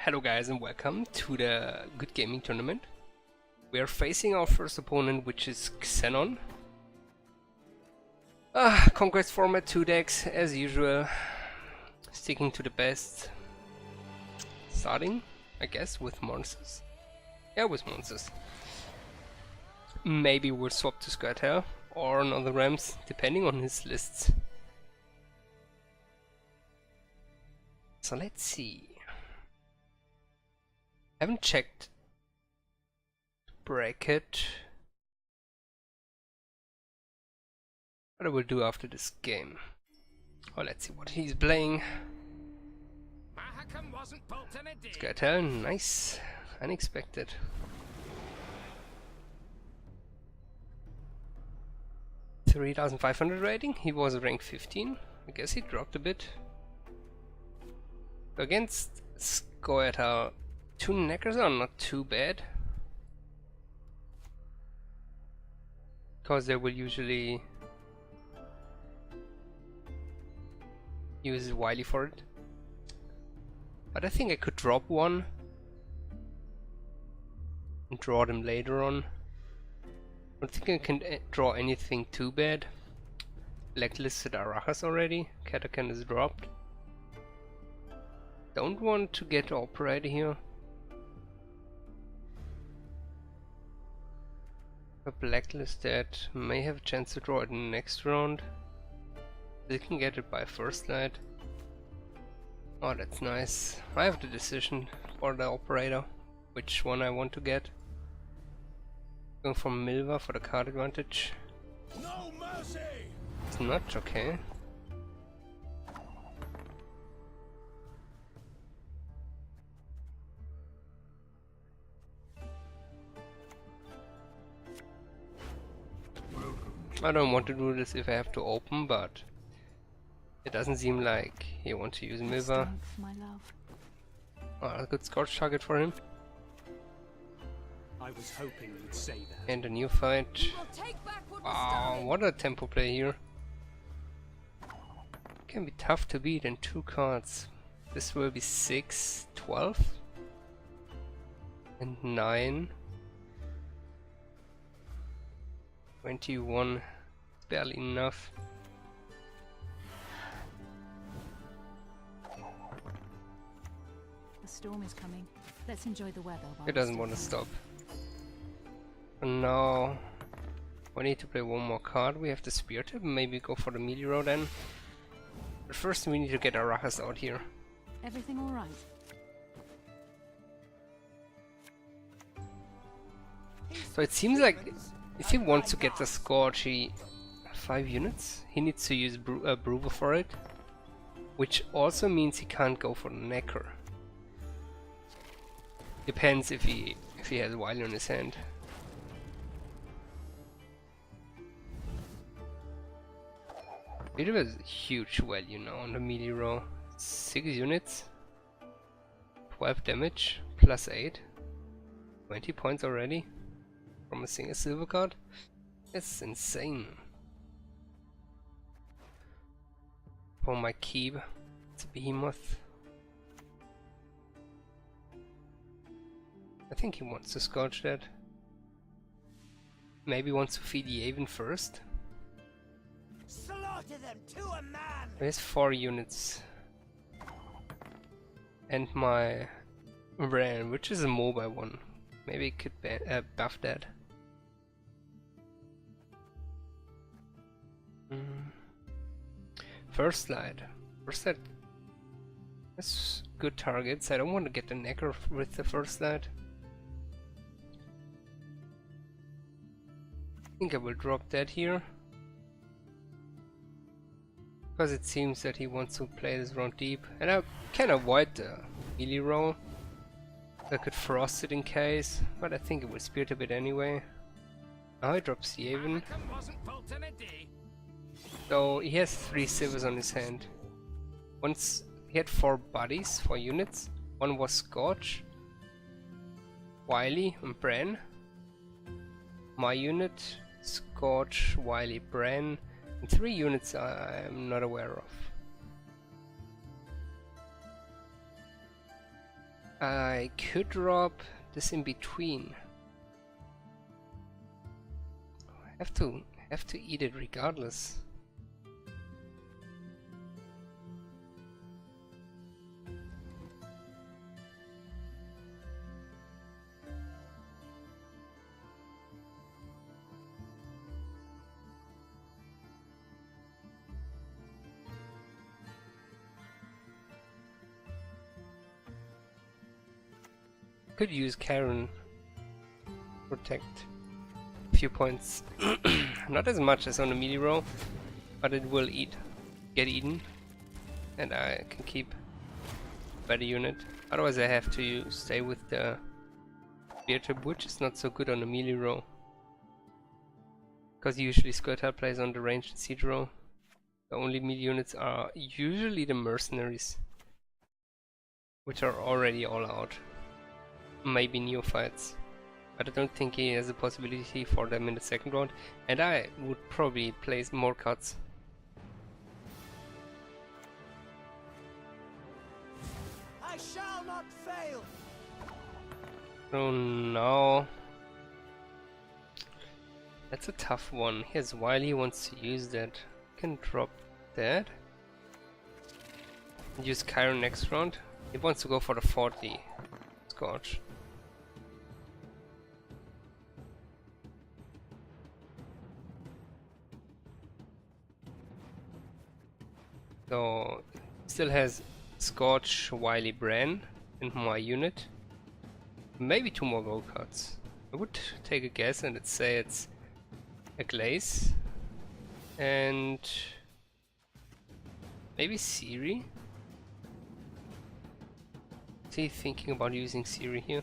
Hello guys and welcome to the Good Gaming Tournament. We are facing our first opponent, which is xXenone. Conquest format 2 decks as usual, sticking to the best. Starting, I guess, with monsters. Yeah, with monsters. Maybe we'll swap to Squirtle or another Rams, depending on his lists. So let's see. Haven't checked bracket, but I will do after this game. Oh, let's see what he's playing. Squirtle, nice, unexpected. $3,500 rating. He was rank 15. I guess he dropped a bit. Against Squirtle, 2 Neckers are not too bad, because they will usually use Wily for it. But I think I could drop one and draw them later on. I don't think I can draw anything too bad. Blacklisted Arachas already. Katakan is dropped. Don't want to get Operator here. A blacklisted may have a chance to draw it in the next round. They can get it by first light. Oh, that's nice. I have the decision for the Operator, which one I want to get. Going for Milva for the card advantage. No mercy. It's not okay. I don't want to do this if I have to open, but it doesn't seem like he wants to use Milva. Oh, a good Scorch target for him. I was hoping you'd say that. And a new fight. Wow, what a tempo play here. Can be tough to beat in 2 cards. This will be 6, 12 and 9. 21, barely enough. The storm is coming. Let's enjoy the weather. It doesn't want to stop. And now we need to play one more card. We have the Spear Tip. Maybe go for the Meteor then. But first we need to get Arachas out here. Everything all right? So it seems like if he wants to get the Scorch, 5 units, he needs to use Brewer for it, which also means he can't go for Necker. Depends if he has Wily on his hand. Bit of a huge value now on the melee row. 6 units, 12 damage, plus 8, 20 points already. From a single silver card? That's insane. For my keep, it's a behemoth. I think he wants to Scorch that. Maybe wants to feed the Aven first. Slaughter them to a man. There's 4 units. And my Ran, which is a mobile one. Maybe it could buff that. First light. First light. That's good targets. I don't want to get the Necker with the first light. I think I will drop that here. Because it seems that he wants to play this round deep. And I can avoid the melee roll. I could Frost it in case, but I think it will Spirit a bit anyway. Now he drops the Aven. So he has 3 silvers on his hand. Once he had 4 bodies, 4 units. One was Scorch, Wily and Bran. My unit, Scorch, Wily, Bran, and 3 units I'm not aware of. I could drop this in between. Have to eat it regardless. Could use Karen protect a few points. Not as much as on the melee row, but it will get eaten, and I can keep a better unit. Otherwise I have to stay with the spear tip, which is not so good on the melee row, because usually Skirtle plays on the ranged and siege row. The only melee units are usually the mercenaries, which are already all out. Maybe neophytes, but I don't think he has a possibility for them in the second round, and I would probably place more cuts. I shall not fail. So now that's a tough one. Here's Wiley wants to use that. Can drop that. Use Chiron next round. He wants to go for the 40 Scorch. So still has Scorch, Wily, Bran in my unit. Maybe 2 more gold cards. I would take a guess and say it's a Glaze and maybe Siri. Is he thinking about using Siri here?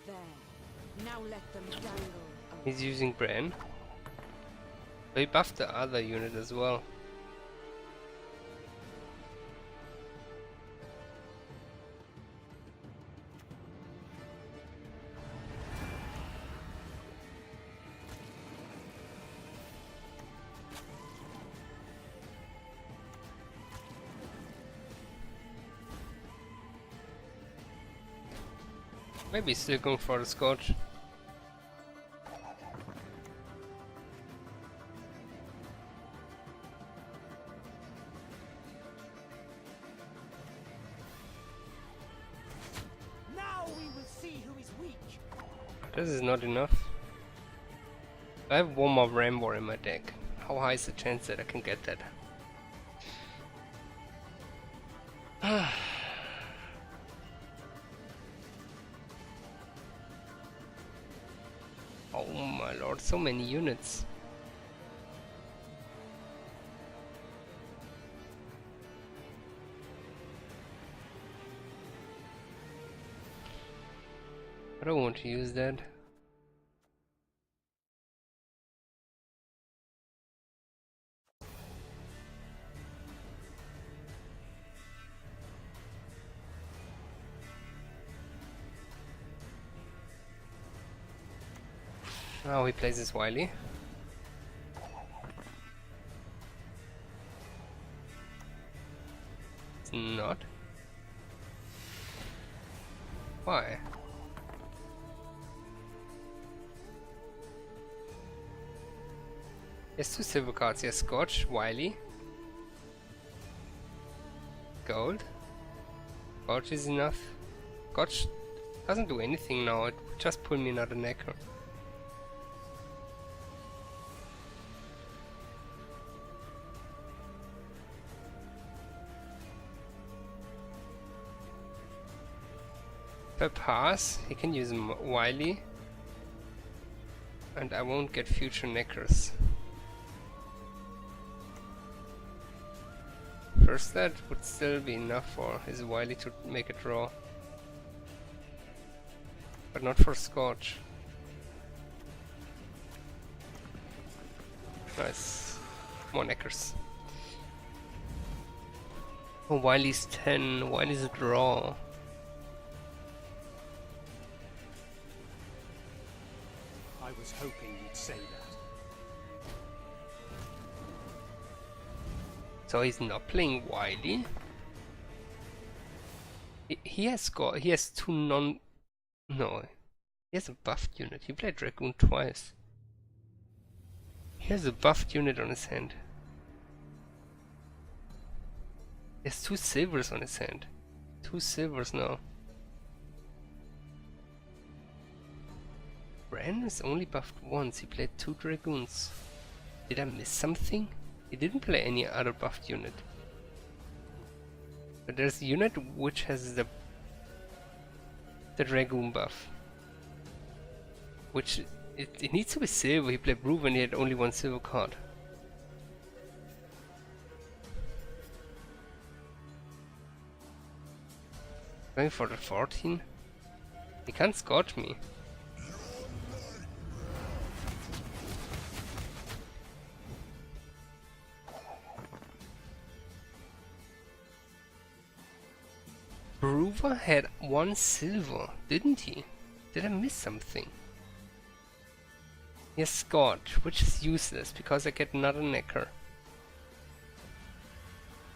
There. Now let them dangle. He's using Bran. So he buffed the other unit as well. Maybe he's still going for the Scorch. Now we will see who is weak. This is not enough. I have one more Rambo in my deck. How high is the chance that I can get that? Oh my lord, so many units. I don't want to use that. Now he plays his Wily. It's not. Why? He has 2 silver cards. He has Scorch, Wily, Gold. Scorch is enough. Scorch doesn't do anything now, it would just pull me another Necker. If I pass, he can use Wily, and I won't get future Neckers. First that would still be enough for his Wily to make a draw, but not for Scorch. Nice, more Neckers. Oh, Wiley's 10. Wiley's a draw. I was hoping you'd say that. So he's not playing Wiley. He has got. He has two non. No, he has a buffed unit. He played Dragoon twice. He has a buffed unit on his hand. He has 2 silvers on his hand. 2 silvers now. Bran is only buffed once. He played 2 Dragoons. Did I miss something? He didn't play any other buffed unit. But there's a unit which has the Dragoon buff. Which, it needs to be silver. He played Brew when he had only 1 silver card. Going for the 14? He can't scotch me. Brewer had 1 silver, didn't he? Did I miss something? He has Scotch, which is useless because I get another Necker.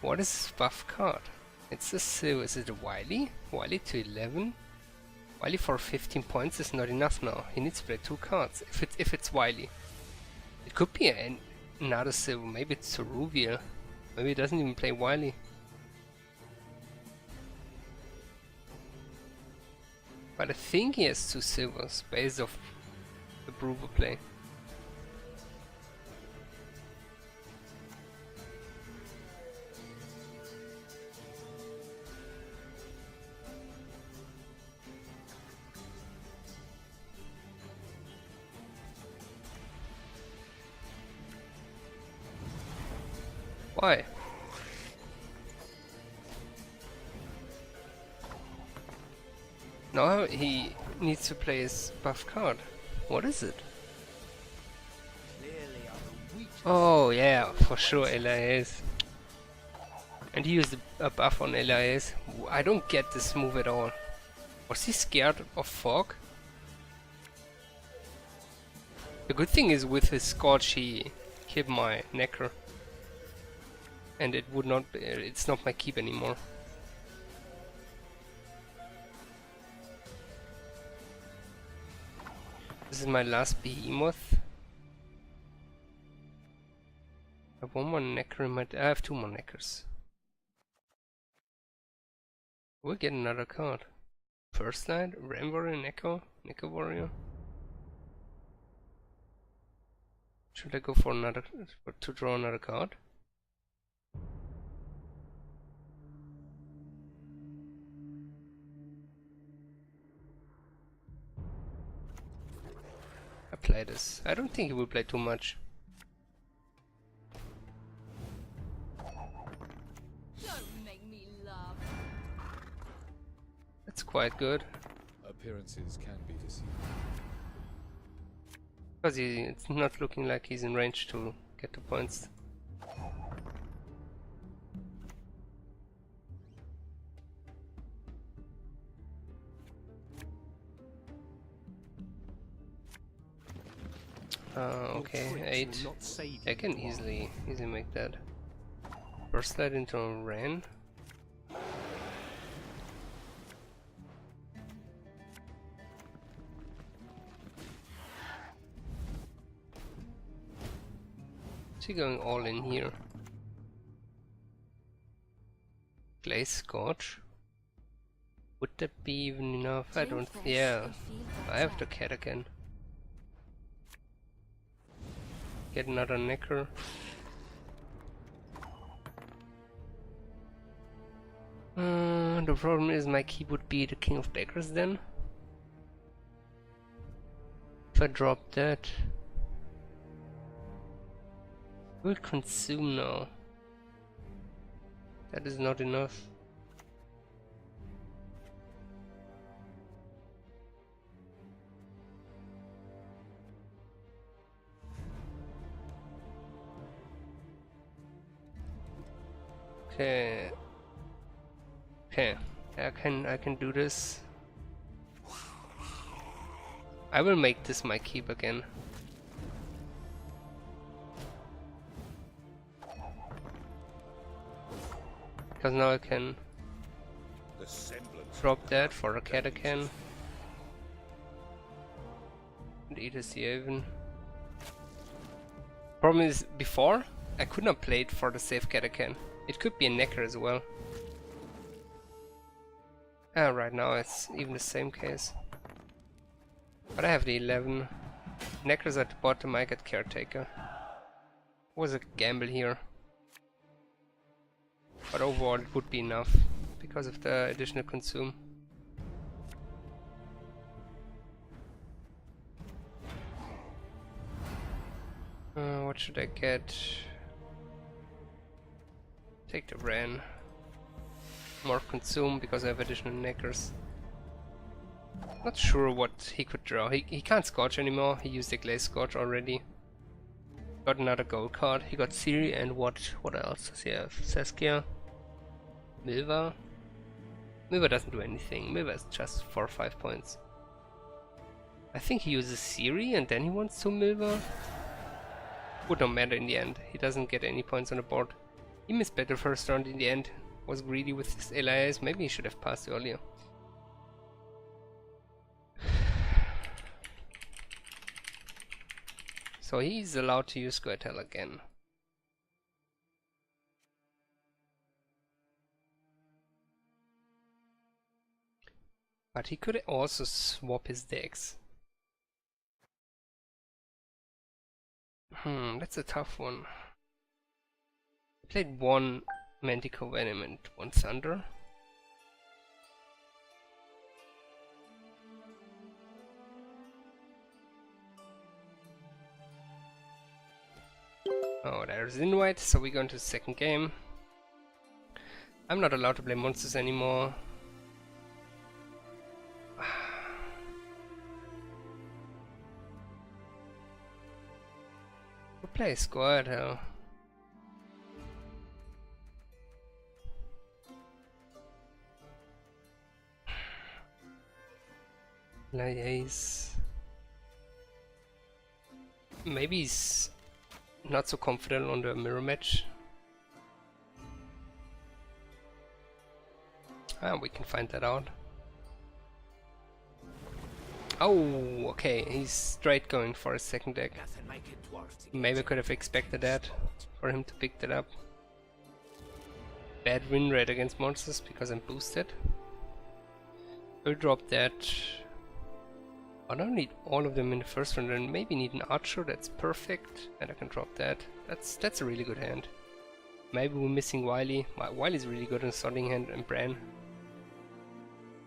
What is his buff card? It's a silver. Is it a Wiley? Wiley to 11? Wiley for 15 points is not enough now. He needs to play 2 cards if it's Wiley. It could be another silver. Maybe it's Ceruvia. Maybe he doesn't even play Wiley. But I think he has 2 silvers based off the Brewer play. Why? Now he needs to play his buff card. What is it? Clearly I'm weak. Oh yeah, for sure LIS. And he used a buff on LIS. I don't get this move at all. Was he scared of fog? The good thing is with his Scorch he killed my Necker. And it would not be, it's not my keep anymore. This is my last behemoth. I have 1 more Necker in my... I have 2 more Neckers. We'll get another card. First Light, Ram Warrior, Necker Warrior. Should I go for another... to draw another card? I play this. I don't think he will play too much. Don't make me laugh. That's quite good. Appearances can be deceiving. Because it's not looking like he's in range to get the points. Okay, 8. I can easily make that. First Light into a Ran. Is he going all in here? Glaze Scorch? Would that be even enough? I don't... yeah. I have the cat again. Get another Necker. The problem is my key would be the King of Daggers then. If I drop that, will consume now. That is not enough. Okay, Okay, I can do this. I will make this my keep again. Because now I can drop that for a Catacan. And eat a Sea. Problem is, before, I could not play it for the safe Catacan. It could be a Necker as well. Right now it's even the same case. But I have the 11. Necker's at the bottom, I get Caretaker. Was a gamble here. But overall it would be enough because of the additional consume. What should I get? Take the Ren. More consume because I have additional Neckers. Not sure what he could draw. He can't Scorch anymore. He used the Glaze Scorch already. Got another gold card. He got Siri and what else does he have? Saskia. Milva. Milva doesn't do anything. Milva is just 4 or 5 points. I think he uses Siri and then he wants to Milva. Would not matter in the end. He doesn't get any points on the board. He missed better first round in the end. Was greedy with his allies. Maybe he should have passed earlier. So he's allowed to use Squirtle again. But he could also swap his decks. That's a tough one. I played one Manticore Venom and one Thunder. Oh, there's Invite, so we go into the second game. I'm not allowed to play monsters anymore. We'll play Squirtle. Liaise. Maybe he's not so confident on the mirror match. We can find that out. Oh, okay, he's straight going for a second deck. Maybe I could have expected that, for him to pick that up. Bad win rate against monsters because I'm boosted. We'll drop that. I don't need all of them in the first round, and maybe need an Archer, that's perfect, and I can drop that. That's a really good hand. Maybe we're missing Wily. Wily's really good in starting hand, and Bran.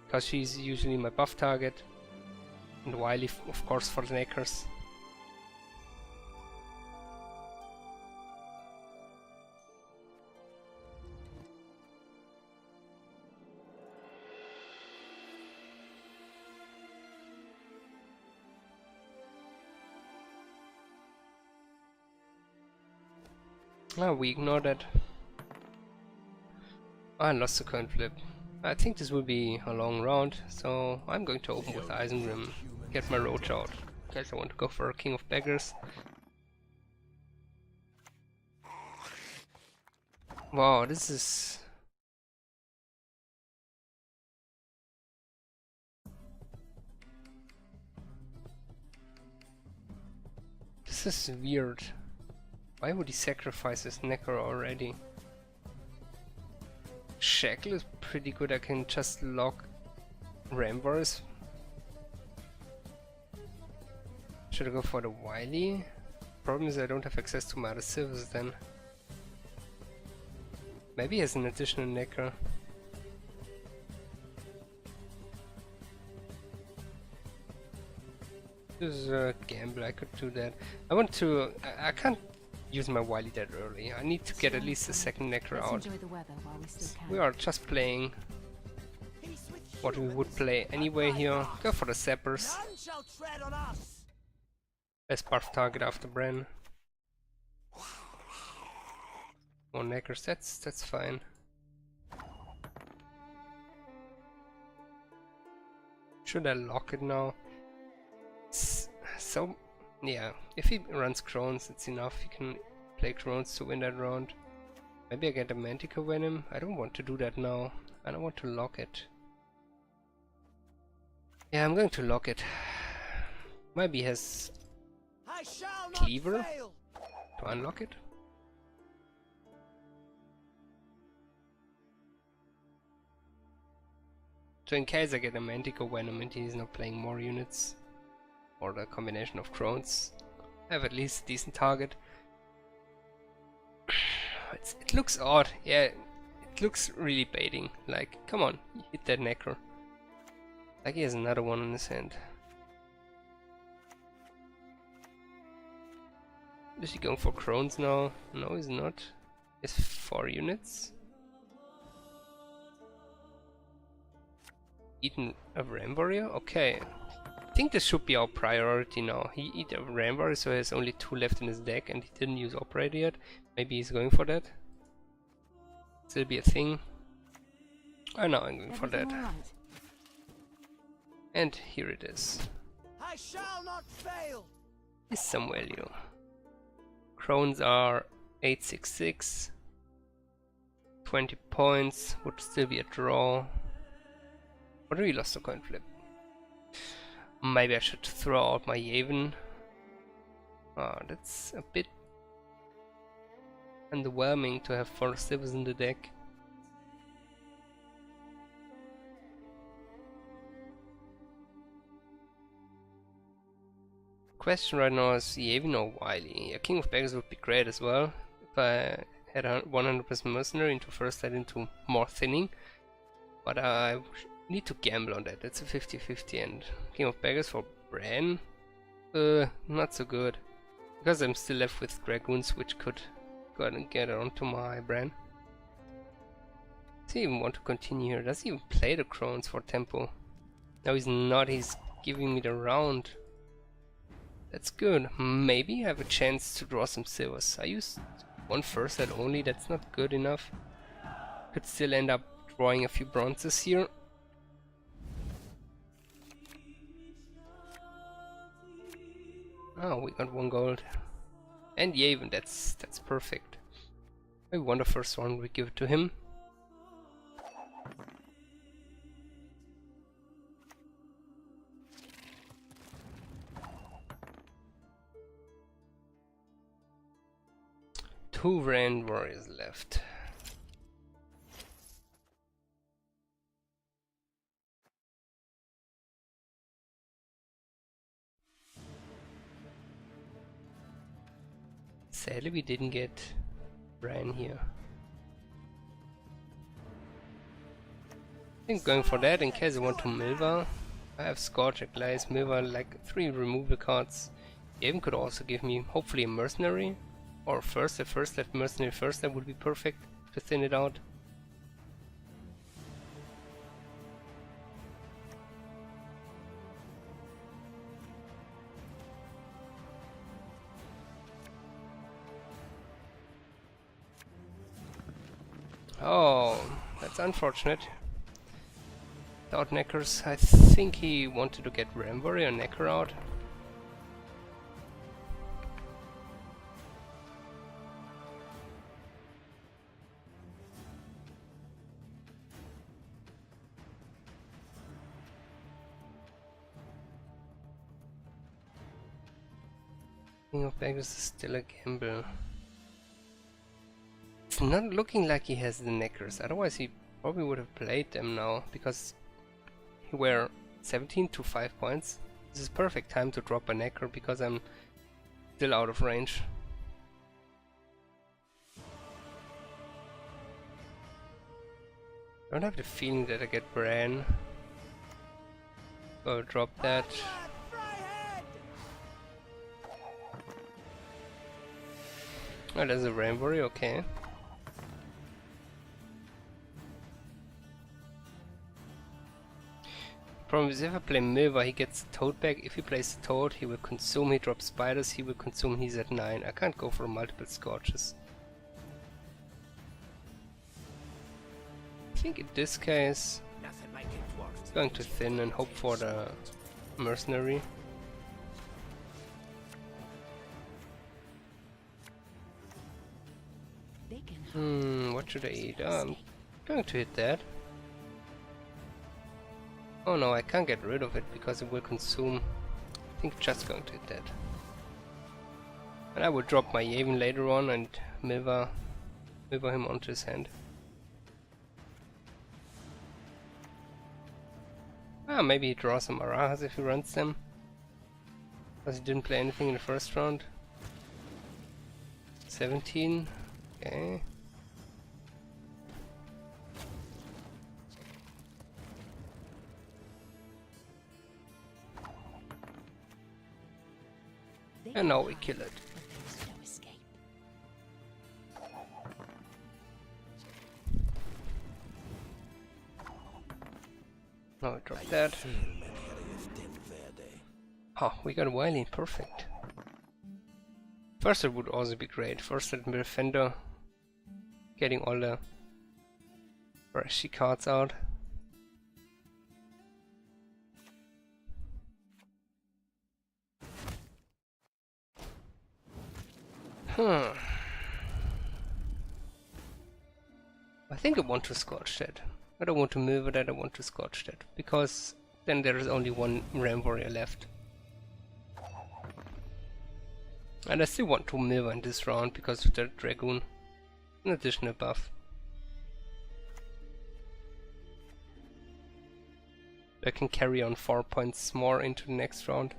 Because she's usually my buff target. And Wily, of course, for the Neckers. We ignore that. I lost the coin flip. I think this will be a long round, so I'm going to open with Eisengrim, get my Roach out, in case I want to go for a King of Beggars. Wow, this is... This is weird. Why would he sacrifice his Necker already? Shackle is pretty good, I can just lock Rambars. Should I go for the Wily? Problem is I don't have access to my other silvers then. Maybe he has an additional Necker. This is a gamble, I could do that. I want to... I can't use my Wily that early. I need to get at least a second Necker out. Enjoy the weather while we still can. We are just playing what we would play anyway here. Go for the Sappers. Best buff target after Bran. More Neckers, that's fine. Should I lock it now? So, yeah, if he runs Crones, it's enough. He can play Crones to win that round. Maybe I get a Manticore Venom. I don't want to do that now. I don't want to lock it. Yeah, I'm going to lock it. Maybe he has Cleaver to unlock it. So in case I get a Manticore Venom and he's not playing more units, or the combination of Crones, I have at least a decent target. It looks odd, yeah, it looks really baiting, like, come on, hit that Necro. Like he has another one in his hand. Is he going for Crones now? No, he's not. He's 4 units. Eaten a Ram Warrior? Okay. I think this should be our priority now. He eat a Ram Warrior, so he has only 2 left in his deck and he didn't use Operator yet. Maybe he's going for that. Still be a thing. Oh no, I'm going for that. Right. And here it is. I shall not fail. Is some value. Crones are 866. 20 points, would still be a draw. But we lost a coin flip. Maybe I should throw out my Yavin. Ah, that's a bit underwhelming to have 4 Slivers in the deck. Question right now is Yavin or Wily? A King of Beggars would be great as well. If I had a 100% Mercenary into first light into more thinning. But I need to gamble on that. It's a 50-50 and King of Beggars for Bran? Not so good. Because I'm still left with Dragoons which could go ahead and get onto my Bran. Does he even want to continue here? Does he even play the Crones for tempo? No, he's not. He's giving me the round. That's good. Maybe I have a chance to draw some silvers. I used 1 first light only. That's not good enough. Could still end up drawing a few bronzes here. Oh, we got 1 gold. And Yavin, that's perfect. I won the first one, we give it to him. Two Ram Warriors left. Sadly, we didn't get Bran here. I think going for that in case I want to Milva. I have Scorcher, Glaze, Milva, like 3 removal cards. Yavin could also give me hopefully a Mercenary. Or first, a first left Mercenary first, that would be perfect to thin it out. Oh, that's unfortunate. Without Neckers, I think he wanted to get Ram Warrior and Necker out. King of Beggars is still a gamble. It's not looking like he has the Neckers, otherwise he probably would have played them now, because he were 17 to 5 points. This is perfect time to drop a Necker because I'm still out of range. I don't have the feeling that I get Bran. I'll drop that. Oh, there's a Ram Warrior, okay. Problem is, if I play Milva, he gets the Toad back. If he plays the Toad, he will consume, he drops Spiders, he will consume, he's at 9. I can't go for multiple Scorches. I think in this case... Nothing like it work. Going to thin and hope for the mercenary. They can What should I eat? I'm going to hit that. Oh no, I can't get rid of it because it will consume. I think just going to hit that. And I will drop my Yavin later on and Milva him onto his hand. Maybe he draws some Arahas if he runs them. Because he didn't play anything in the first round. 17. Okay. And now we kill it. there's no escape. Now we drop that. Oh, we got Wily, perfect. First it would also be great. First at Defender, getting all the flashy cards out. I think I want to Scorch that. I don't want to move it, I don't want to Scorch that. Because then there is only one Ram Warrior left. And I still want to Milva in this round because of the Dragoon. An additional buff. I can carry on 4 points more into the next round.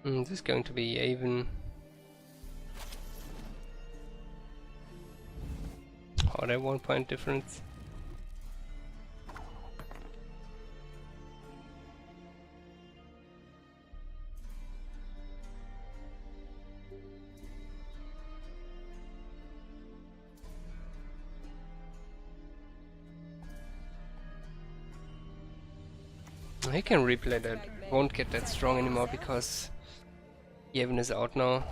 This is going to be Yavin. Oh, that 1 point difference. He can replay that, won't get that strong anymore because Yavin is out now.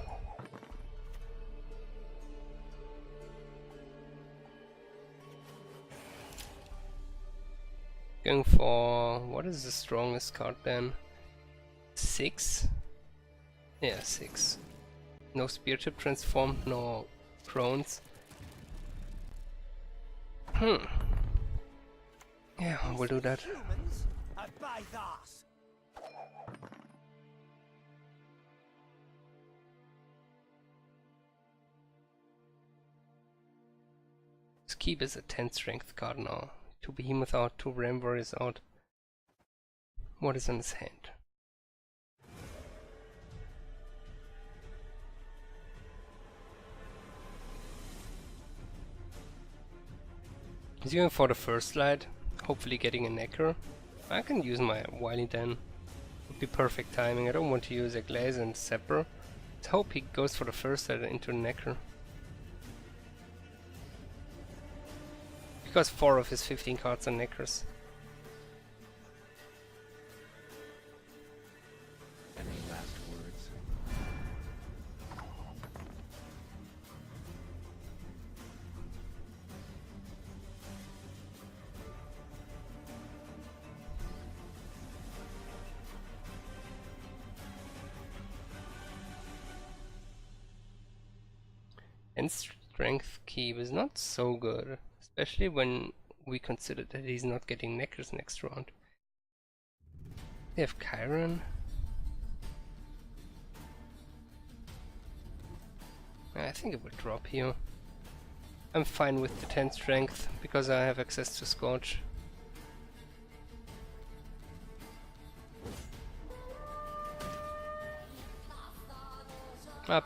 Going for... what is the strongest card then? 6? Yeah, 6. No Spear Tip transformed, no Crones. Yeah, we'll do that. Humans, I buy that. Keep is a 10 strength card now. 2 Behemoth out, 2 Ram Warriors out. What is in his hand? He's going for the first slide, hopefully getting a Necker. I can use my Wily then. Would be perfect timing. I don't want to use a Glaze and Scepter. Let's hope he goes for the first slide into the Necker. Because 4 of his 15 cards are Neckers. Any last words? And Strength Keep is not so good. Especially when we consider that he's not getting Neckers next round. They have Chiron. I think it will drop here. I'm fine with the 10 strength because I have access to Scorch.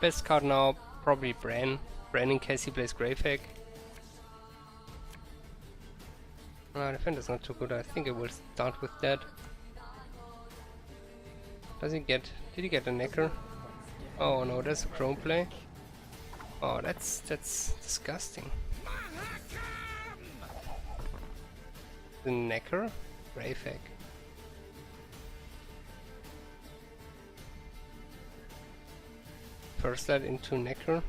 Best card now, probably Bran. Bran in case he plays Greyfag. Defender's not too good. I think I will start with that. Does he get... did he get a Necker? Oh no, that's a Chrome play. Oh, that's disgusting. The Necker? Greyfag. First that into Necker.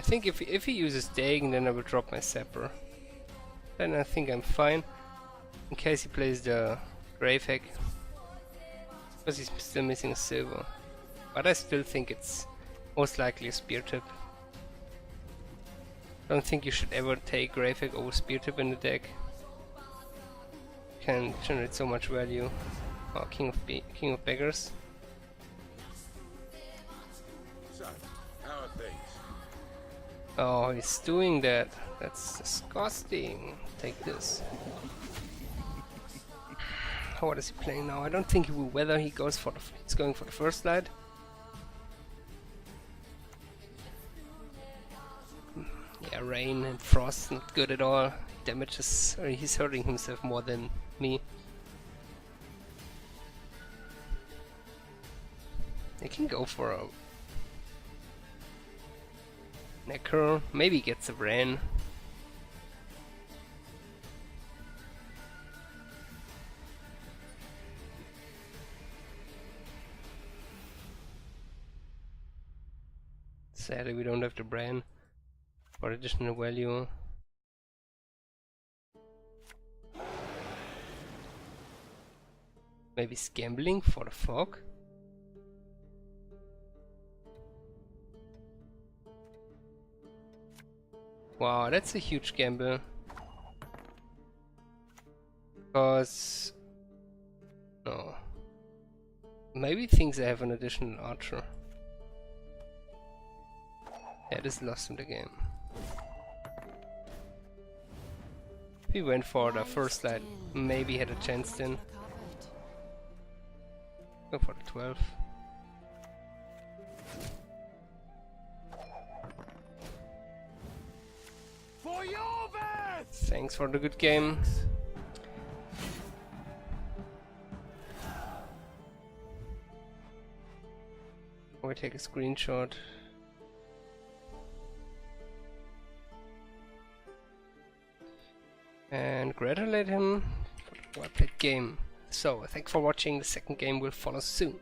think if he uses Dagon, then I will drop my Sapper. Then I think I'm fine. In case he plays the Grave Hack. Because he's still missing a silver. But I still think it's most likely a Spear Tip. Don't think you should ever take Grave Hack over Spear Tip in the deck. Can generate so much value. Oh, King of Beggars. Son, how are things? Oh, he's doing that. That's disgusting. Take this. What is he playing now? I don't think he will weather. He's going for the first light. Yeah, rain and frost, not good at all. Damages, or he's hurting himself more than me. He can go for a Necro, maybe gets a Ran. Sadly we don't have the Bran for additional value. Maybe Scambling for the Fog? Wow, that's a huge gamble. Because... no. Maybe he thinks I have an additional Archer. Yeah, this lost him the game. If he went for the first light, maybe had a chance then. Go for the 12. For your best! Thanks for the good game. We take a screenshot. And congratulate him for the well played game. So, thanks for watching. The second game will follow soon.